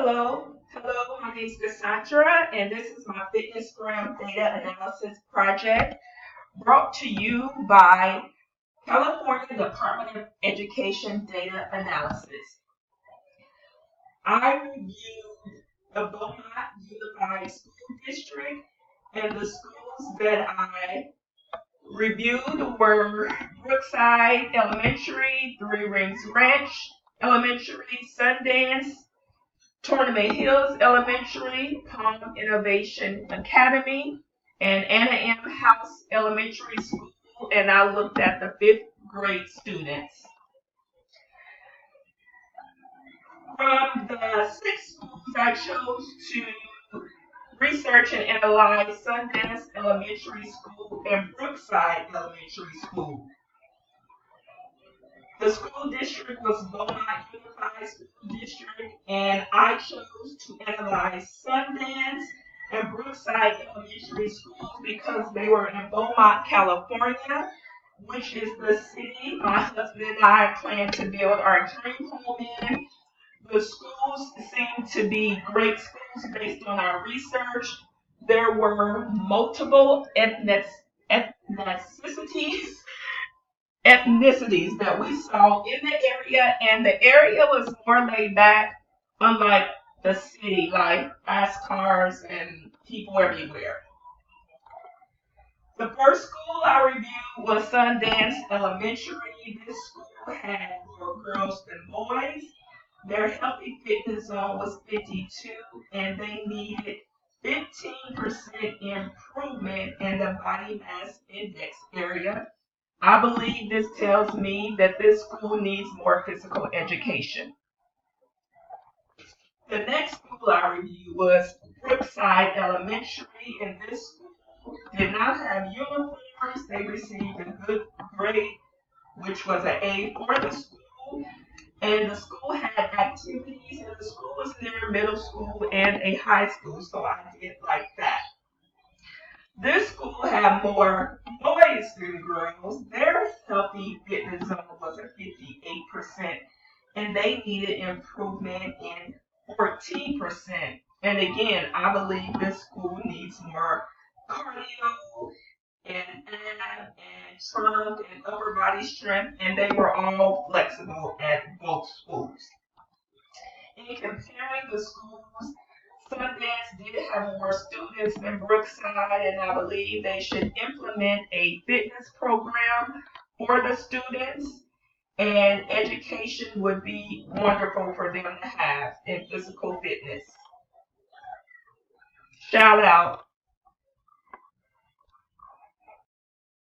Hello, my name is Cassandra, and this is my Fitnessgram data analysis project brought to you by California Department of Education Data Analysis. I reviewed the Beaumont Unified School District, and the schools that I reviewed were Brookside Elementary, Three Rings Ranch Elementary, Sundance, Tournament Hills Elementary, Palm Innovation Academy, and Anna M. House Elementary School, and I looked at the fifth grade students. From the six schools, I chose to research and analyze Sundance Elementary School and Brookside Elementary School. The school district was Beaumont Unified School District, and I chose to analyze Sundance and Brookside Elementary Schools because they were in Beaumont, California, which is the city my husband and I plan to build our dream home in. The schools seem to be great schools based on our research. There were multiple ethnicities that we saw in the area, and the area was more laid back, unlike the city, like fast cars and people everywhere. The first school I reviewed was Sundance Elementary. This school had more girls than boys. Their healthy fitness zone was 52, and they needed 15% improvement in the body mass index area. I believe this tells me that this school needs more physical education. The next school I reviewed was Brookside Elementary, and this school did not have uniforms. They received a good grade, which was an A for the school, and the school had activities, and the school was near middle school and a high school, so I did like that. This school had more boys than girls. Their healthy fitness zone was at 58%, and they needed improvement in 14%. And again, I believe this school needs more cardio and ab and trunk and upper body strength, and they were all flexible at both schools. In comparing the schools, Sundance did have more students than Brookside, and I believe they should implement a fitness program for the students, and education would be wonderful for them to have in physical fitness. Shout out.